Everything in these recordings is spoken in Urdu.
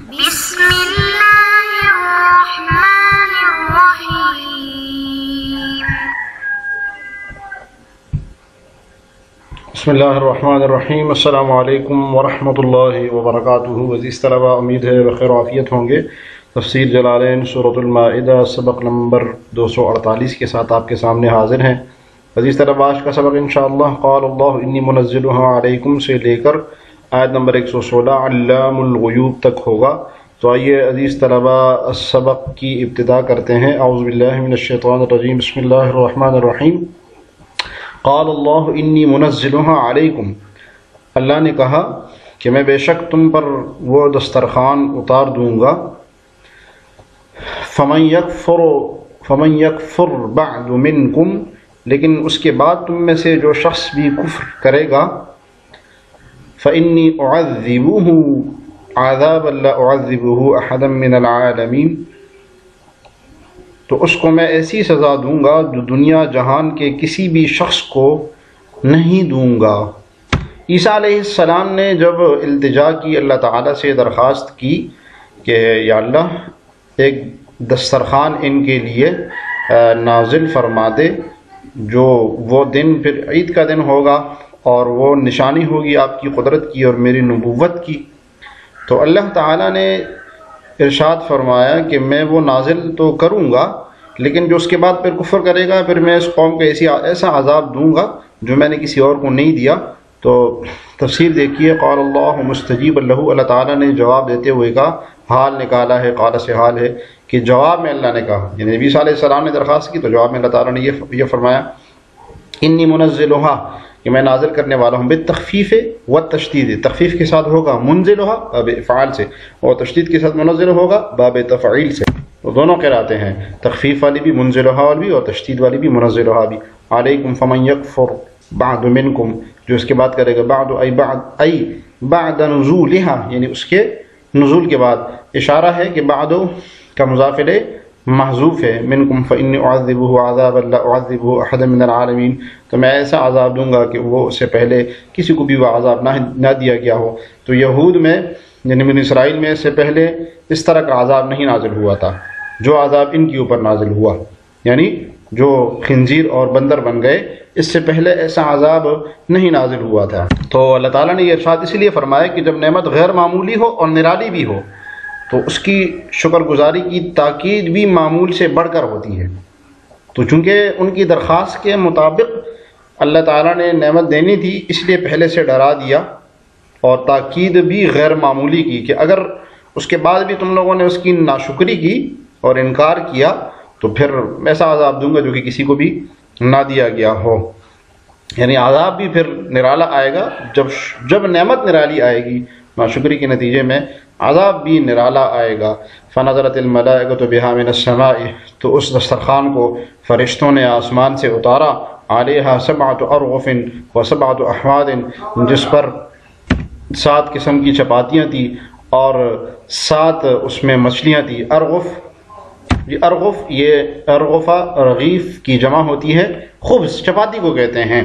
بسم اللہ الرحمن الرحیم بسم اللہ الرحمن الرحیم۔ السلام علیکم ورحمۃ اللہ وبرکاتہ۔ عزیز طلبہ، امید ہے بخیر و عافیت ہوں گے۔ تفسیر جلالین سورۃ المائدہ سبق نمبر 248 کے ساتھ آپ کے سامنے حاضر ہیں۔ عزیز طلبہ، آج کا سبق انشاءاللہ قال اللہ انی منزلها علیکم سے لے کر آیت نمبر 116 علام الغیوب تک ہوگا۔ تو آئیے عزیز طلبہ سبق کی ابتدا کرتے ہیں۔ اعوذ باللہ من الشیطان الرجیم، بسم اللہ الرحمن الرحیم۔ قال اللہ انی منزلها علیکم، اللہ نے کہا کہ میں بے شک تم پر وہ دسترخوان اتار دوں گا۔ فمن یکفر بعد منکم، لیکن اس کے بعد تم میں سے جو شخص بھی کفر کرے گا، فإنی اعذبہ عذابا لا اعذبہ احدا من العالمین، تو اس کو میں ایسی سزا دوں گا جو دنیا جہان کے کسی بھی شخص کو نہیں دوں گا۔ عیسیٰ علیہ السلام نے جب التجا کی، اللہ تعالیٰ سے درخواست کی کہ یا اللہ ایک دسترخوان ان کے لیے نازل فرما دے، جو وہ دن پھر عید کا دن ہوگا اور وہ نشانی ہوگی آپ کی قدرت کی اور میری نبوت کی، تو اللہ تعالیٰ نے ارشاد فرمایا کہ میں وہ نازل تو کروں گا، لیکن جو اس کے بعد پھر کفر کرے گا پھر میں اس قوم کو ایسا عذاب دوں گا جو میں نے کسی اور کو نہیں دیا۔ تو تفسیر دیکھیے، قال اللہ مستجیب اللہ، اللہ تعالیٰ نے جواب دیتے ہوئے کہا، حال نکالا ہے، قال سے حال ہے کہ جواب میں اللہ نے کہا، یعنی نبی صلی اللہ علیہ وسلم نے درخواست کی تو جواب میں اللہ تعالیٰ نے یہ فرمایا انی منزلها، کہ میں نازل کرنے والا ہوں، بالتخفیف والتشدید، تخفیف کے ساتھ ہوگا منزلها باب افعال سے، اور تشدید کے ساتھ منزل ہوگا باب تفعیل سے، تو دونوں قراءتیں ہیں، تخفیف والی بھی منزلها والی بھی اور تشدید والی بھی منزلها بھی۔ علیکم فمن یکفر بعد منکم، جو اس کے بعد کرے گا، بعد بعد نزولها، یعنی اس کے نزول کے بعد، اشارہ ہے کہ بعد کا مضاف الیہ محذوف ہے، منکم فانی اعذبہ عذابا لا اعذبہ احدا من العالمین، تو میں ایسا عذاب دوں گا کہ وہ اس سے پہلے کسی کو بھی وہ عذاب نہ دیا گیا ہو۔ تو یہود میں یعنی بنی اسرائیل میں اس سے پہلے اس طرح کا عذاب نہیں نازل ہوا تھا جو عذاب ان کے اوپر نازل ہوا، یعنی جو خنزیر اور بندر بن گئے، اس سے پہلے ایسا عذاب نہیں نازل ہوا تھا۔ تو اللہ تعالیٰ نے یہ ارشاد اس لیے فرمایا کہ جب نعمت غیر معمولی ہو اور نرالی بھی ہو تو اس کی شکر گزاری کی تاکید بھی معمول سے بڑھ کر ہوتی ہے۔ تو چونکہ ان کی درخواست کے مطابق اللہ تعالیٰ نے نعمت دینی تھی، اس لیے پہلے سے ڈرا دیا اور تاکید بھی غیر معمولی کی کہ اگر اس کے بعد بھی تم لوگوں نے اس کی ناشکری کی اور انکار کیا تو پھر ایسا عذاب دوں گا جو کہ کسی کو بھی نہ دیا گیا ہو، یعنی عذاب بھی پھر نرالا آئے گا۔ جب نعمت نرالی آئے گی ناشکری کے نتیجے میں عذاب بھی نرالا آئے گا۔ فنظرت الملائکۃ بہا من السماء، تو اس دسترخوان کو فرشتوں نے آسمان سے اتارا، علیہا سبعۃ ارغف وسبعۃ احواد، جس پر 7 قسم کی چپاتیاں تھیں اور 7 اس میں مچھلیاں تھیں۔ ارغف یہ ارغفہ رغیف کی جمع ہوتی ہے، خبز چپاتی کو کہتے ہیں،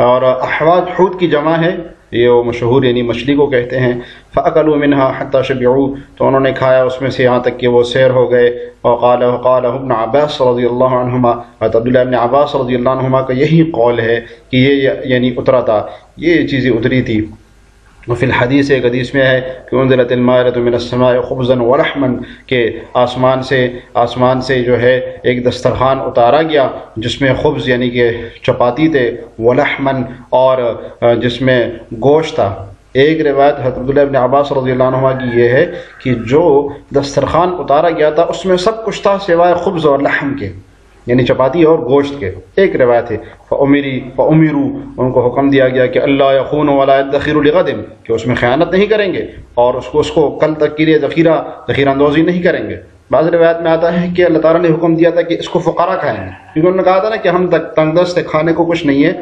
اور احواد حوت کی جمع ہے، یہ وہ مشہور یعنی مچھلی کو کہتے ہیں۔ فَأَكَلُوا مِنْهَا حَتَّى شَبِعُوا، تو انہوں نے کھایا اس میں سے یہاں تک کہ وہ سیر ہو گئے۔ وقال ابن عباس رضی اللہ عنہما، عبداللہ ابن عباس رضی اللہ عنہما کا یہی قول ہے کہ یہ یعنی اترا تھا، یہ چیزیں اتری تھی۔ وفی الحدیث، ایک حدیث میں ہے کہ انزلت المائدۃ من السماء خبزا ولحما، کہ آسمان سے جو ہے ایک دسترخوان اتارا گیا جس میں خبز یعنی کہ چپاتی تھے، ولحما اور جس میں گوشت تھا۔ ایک روایت حضرت عبداللہ ابن عباس رضی اللہ عنہ کی یہ ہے کہ جو دسترخوان اتارا گیا تھا اس میں سب کچھ تھا سوائے خبز اور لحم کے، یعنی چپاتی اور گوشت کے۔ ایک روایت ہے فَأُمِرُوا، ان کو حکم دیا گیا کہ اللہ يَخُونُوا وَلَا يَدَّخِرُوا لِغَدٍ، کہ اس میں خیانت نہیں کریں گے اور اس کو کل تک کے لیے ذخیرہ اندوزی نہیں کریں گے۔ بعض روایت میں آتا ہے کہ اللہ تعالیٰ نے حکم دیا تھا کہ اس کو فقراء کھائیں گے، کیونکہ انہوں نے کہا تھا نا کہ ہم تنگ دست ہے، کھانے کو کچھ نہیں ہے،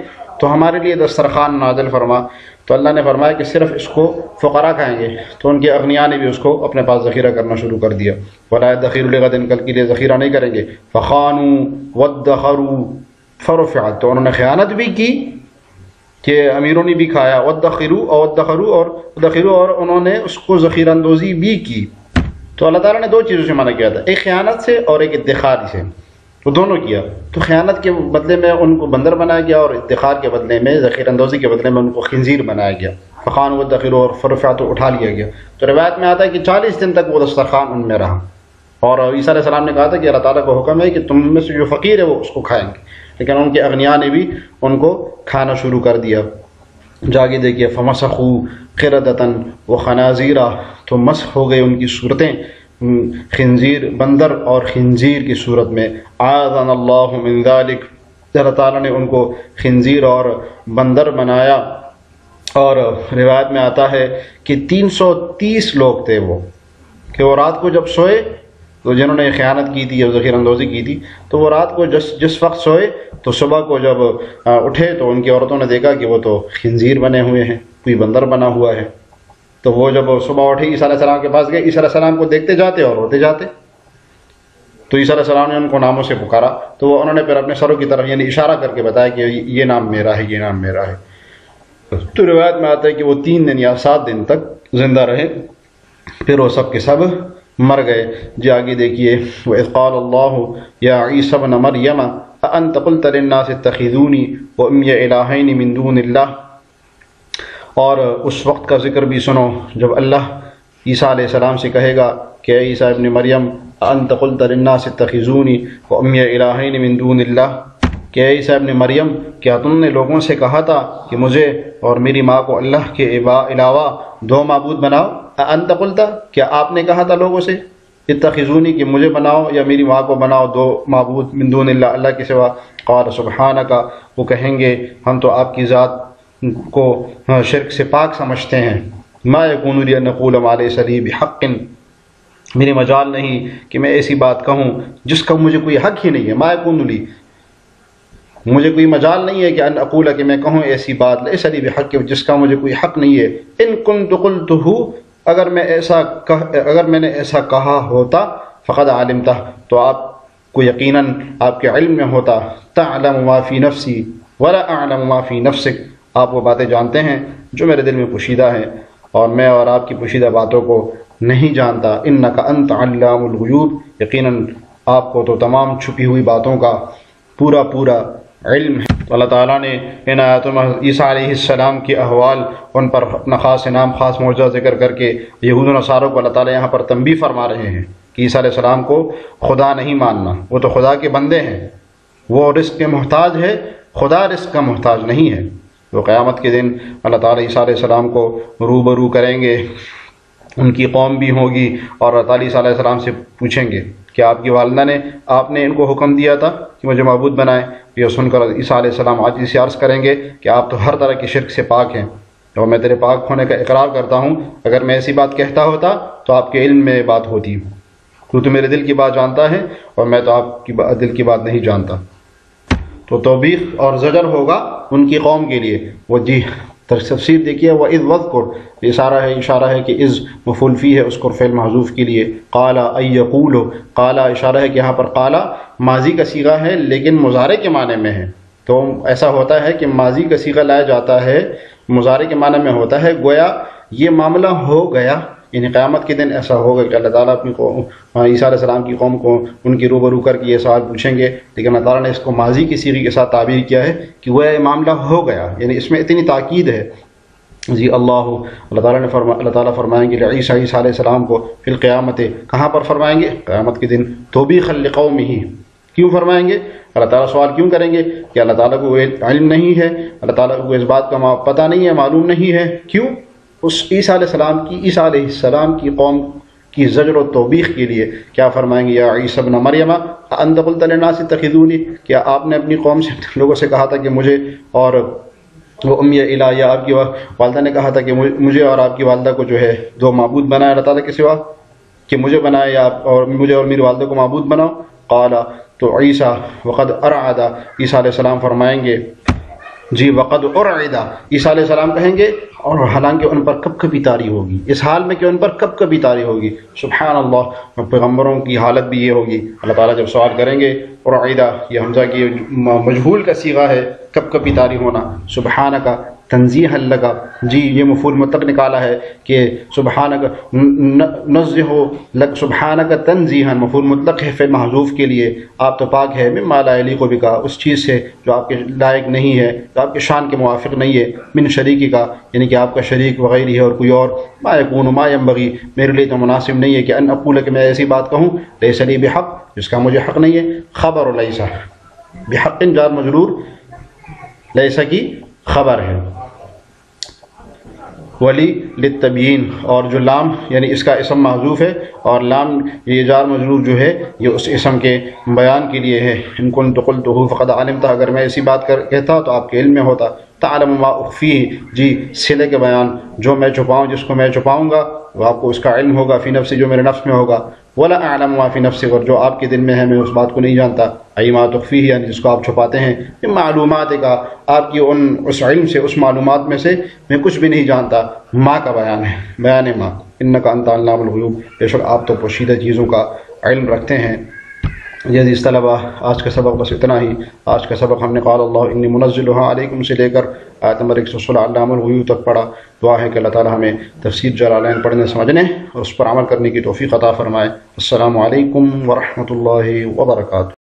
تو ہمارے لیے دسترخوان نازل فرما۔ تو اللہ نے فرمایا کہ صرف اس کو فقراء کھائیں گے، تو ان کے اغنیاء نے بھی اس کو اپنے پاس ذخیرہ کرنا شروع کر دیا۔ وَلَا يَدَّخِرُوا لِغَدٍ، کل کے لیے ذخیرہ نہیں کریں گے۔ فَخَانُوا وَادَّخَرُوا فَرُفِعَتْ، تو انہوں نے خیانت بھی کی کہ امیروں نے بھی کھایا، وَادَّخِرُوا اور انہوں نے اس کو ذخیرہ اندوزی بھی کی۔ تو اللہ تعالیٰ نے دو چیزوں سے منع کیا تھا، ایک خیانت سے اور ایک ادخار سے، تو دونوں کیا۔ تو خیانت کے بدلے میں ان کو بندر بنایا گیا اور ادخار کے بدلے میں ذخیرہ اندوزی کے بدلے میں ان کو خنزیر بنایا گیا، فخان و دخیر اور فرفعت اٹھا لیا گیا۔ تو روایت میں آتا ہے کہ 40 دن تک وہ دسترخوان ان میں رہا، اور عیسیٰ علیہ السلام نے کہا تھا کہ اللہ تعالیٰ کا حکم ہے کہ تم میں سے جو فقیر ہے وہ اس کو کھائیں گے، لیکن ان کے اغنیاء نے بھی ان کو کھانا شروع کر دیا۔ جاگے دیکھیے فمسخوا قردۃ وخنازیرا، تو مسخ ہو گئے ان کی صورتیں خنزیر، بندر اور خنزیر کی صورت میں۔ اعاذنا اللہ من ذلک، اللہ تعالیٰ نے ان کو خنزیر اور بندر بنایا۔ اور روایت میں آتا ہے کہ 330 لوگ تھے وہ، کہ وہ رات کو جب سوئے تو جنہوں نے خیانت کی تھی یا ذخیرہ اندوزی کی تھی، تو وہ رات کو جس وقت سوئے تو صبح کو جب اٹھے تو ان کی عورتوں نے دیکھا کہ وہ تو خنزیر بنے ہوئے ہیں، کوئی بندر بنا ہوا ہے۔ تو وہ جب صبح اٹھے عیسیٰ علیہ السلام کے پاس گئے، عیسیٰ علیہ السلام کو دیکھتے جاتے اور روتے جاتے، تو عیسیٰ علیہ السلام نے ان کو ناموں سے پکارا، تو وہ انہوں نے پھر اپنے سروں کی طرف یعنی اشارہ کر کے بتایا کہ یہ نام میرا ہے، یہ نام میرا ہے۔ تو روایت میں آتا ہے کہ وہ 3 دن یا 7 دن تک زندہ رہے، پھر وہ سب کے سب مر گئے۔ جی آگے دیکھیے وَإِذْ قَالَ اللَّهُ يَا عِيسَى ابْنَ مَرْيَمَ أَأَنْتَ قُلْتَ لِلنَّاسِ اتَّخِذُونِي وَأُمِّيَ إِلَٰهَيْنِ مِن دُونِ اللَّهِ، اور اس وقت کا ذکر بھی سنو جب اللہ عیسیٰ علیہ السلام سے کہے گا کہ اے عیسیٰ ابن مریم أَأَنْتَ قُلْتَ لِلنَّاسِ اتَّخِذُونِي وَأُمِّيَ إِلَٰهَيْنِ مِن دُونِ اللَّهِ، کہ اے عیسیٰ ابن مریم کیا تم نے لوگوں سے کہا تھا کہ مجھے اور میری ماں کو اللہ کے علاوہ 2 معبود بناؤ؟ انت قلتا، کیا آپ نے کہا تھا لوگوں سے اتخذونی کہ مجھے بناؤ یا میری ماں کو بناؤ 2 معبود من دون اللہ، اللہ کے سوا؟ قال سبحانک، وہ کہیں گے ہم تو آپ کی ذات کو شرک سے پاک سمجھتے ہیں۔ ما یکون لی ان اقول ما لیس لی بحق، میری مجال نہیں کہ میں ایسی بات کہوں جس کا مجھے کوئی حق ہی نہیں ہے۔ ما یکون لی، مجھے کوئی مجال نہیں ہے کہ ان اقول کہ میں کہوں ایسی بات لیس لی بحق، جس کا مجھے کوئی حق نہیں ہے۔ ان کنت قلتہ، اگر میں نے ایسا کہا ہوتا، فقد علمتہ، تو آپ کو یقیناً آپ کے علم میں ہوتا۔ تعلم ما فی نفسی ولا اعلم ما فی نفسک، آپ وہ باتیں جانتے ہیں جو میرے دل میں پوشیدہ ہیں اور میں اور آپ کی پوشیدہ باتوں کو نہیں جانتا۔ انک انت علام الغیوب، یقیناً آپ کو تو تمام چھپی ہوئی باتوں کا پورا علم ہے۔ اللہ تعالیٰ نے ان آیاتوں میں عیسیٰ علیہ السلام کے احوال، ان پر اپنا خاص انعام، خاص معجزہ ذکر کر کے یہود و نصاروں کو اللہ تعالیٰ یہاں پر تنبیہ فرما رہے ہیں کہ عیسیٰ علیہ السلام کو خدا نہیں ماننا، وہ تو خدا کے بندے ہیں، وہ رزق کے محتاج ہے، خدا رزق کا محتاج نہیں ہے۔ وہ قیامت کے دن اللہ تعالیٰ عیسیٰ علیہ السلام کو روبرو کریں گے، ان کی قوم بھی ہوگی، اور اللہ تعالیٰ عیسیٰ علیہ السلام سے پوچھیں گے کہ آپ کی والدہ نے، آپ نے ان کو حکم دیا تھا کہ مجھے معبود بنائیں؟ یہ سن کر عیسیٰ علیہ السلام عاجزی سے عرض کریں گے کہ آپ تو ہر طرح کی شرک سے پاک ہیں، اور میں تیرے پاک ہونے کا اقرار کرتا ہوں، اگر میں ایسی بات کہتا ہوتا تو آپ کے علم میں بات ہوتی، تو میرے دل کی بات جانتا ہے اور میں تو آپ کی دل کی بات نہیں جانتا۔ تو توبیخ اور زجر ہوگا ان کی قوم کے لیے۔ وہ جی تفسیر دیکھیے، وَإِذْ وَذْكُرْ، اشارہ ہے کہ اذ مفعول فی ہے، اذکر فعل محذوف کے لیے، قال ای یقول، قال اشارہ ہے کہ یہاں پر قال ماضی کا صیغہ ہے لیکن مضارع کے معنی میں ہے۔ تو ایسا ہوتا ہے کہ ماضی کا صیغہ لایا جاتا ہے، مضارع کے معنی میں ہوتا ہے، گویا یہ معاملہ ہو گیا، یعنی قیامت کے دن ایسا ہوگا کہ اللہ تعالیٰ اپنی قوم عیسیٰ علیہ السلام کی قوم کو ان کی روبرو کر کے یہ سوال پوچھیں گے، لیکن اللہ تعالیٰ نے اس کو ماضی کی صیغے کے ساتھ تعبیر کیا ہے کہ وہ یہ معاملہ ہو گیا، یعنی اس میں اتنی تاکید ہے۔ جی اللہ تعالیٰ نے اللہ تعالیٰ فرمائیں گے عیسیٰ علیہ السلام کو فی القیامت، کہاں پر فرمائیں گے؟ قیامت کے دن، توبیخا لقومہ، کیوں فرمائیں گے؟ اللہ تعالیٰ سوال کیوں کریں گے کہ اللہ تعالیٰ کو علم نہیں ہے، اللہ تعالیٰ کو اس بات کا پتہ نہیں ہے، معلوم نہیں ہے، کیوں؟ اس عیسیٰ علیہ السلام کی قوم کی زجر و توبیخ کے لیے کیا فرمائیں گے؟ یا عیسیٰ ابن مریم انت قلت للناس اتخذونی، کیا آپ نے اپنی قوم سے لوگوں سے کہا تھا کہ مجھے اور وہ امی الہ، یا آپ کی والدہ نے کہا تھا کہ مجھے اور آپ کی والدہ کو جو ہے 2 معبود بنائے اللہ تعالیٰ کے سوا، کہ مجھے بنائے یا اور مجھے اور میری والدہ کو معبود بناؤ؟ قال، تو عیسیٰ وقد ارعد، عیسیٰ علیہ السلام فرمائیں گے جی وقد ارعد، عیسیٰ علیہ السلام کہیں گے، اور حالانکہ ان پر کب کبھی طاری ہوگی، اس حال میں کہ ان پر کب کبھی طاری ہوگی۔ سبحان اللہ، پیغمبروں کی حالت بھی یہ ہوگی، اللہ تعالیٰ جب سوال کریں گے، ارعد یہ حمزہ کی مجہول کا صیغہ ہے، کب کبھی طاری ہونا، سبحانک تنزیہ لگا، جی یہ مفعول مطلق نکالا ہے کہ سبحانک نزہ لک سبحانک تنزیہا، مفعول مطلق ہے فعل محذوف کے لیے، آپ تو پاک ہے مما لا یلیق بک، اس چیز سے جو آپ کے لائق نہیں ہے، جو آپ کے شان کے موافق نہیں ہے، من شریکی کا یعنی کہ آپ کا شریک وغیرہ ہے اور کوئی اور، ما یکون ما ینبغی، میرے لیے تو مناسب نہیں ہے کہ ان اقول کہ میں ایسی بات کہوں، لیس لی بحق، جس کا مجھے حق نہیں ہے، خبر لیس بحق جار مجرور، لیس کی خبر ہے، ولی للتبیین، اور جو لام یعنی اس کا اسم محذوف ہے اور لام یہ جار مجرور جو ہے یہ اس اسم کے بیان کے لیے ہے، ان کنت قلتہ فقد علمت، اگر میں ایسی بات کہتا تو آپ کے علم میں ہوتا، تعلم ما اخفیہ، جی صلے کے بیان، جو میں چھپاؤں، جس کو میں چھپاؤں گا وہ آپ کو اس کا علم ہوگا، فی نفسی، جو میرے نفس میں ہوگا، ولا اعلم ما فی نفسی، اور جو آپ کے دل میں ہے میں اس بات کو نہیں جانتا، ای ما تخفیہ یعنی جس کو آپ چھپاتے ہیں، معلومات کا، آپ کی اس علم سے، اس معلومات میں سے میں کچھ بھی نہیں جانتا، ما کا بیان ہے، بیان ما، انک انت علام الغیوب، بے شک آپ تو پوشیدہ چیزوں کا علم رکھتے ہیں۔ یہ عزیز طلبہ آج کا سبق بس اتنا ہی، آج کا سبق ہم نے قال اللہ انی منزلها علیکم سے لے کر آیت نمبر 116 علام الغیوب تک پڑھا۔ دعا ہے کہ اللہ تعالی ہمیں تفسیر جلالین پڑھنے سمجھنے اور اس پر عمل کرنے کی توفیق عطا فرمائے۔ السلام علیکم ورحمۃ اللہ وبرکاتہ۔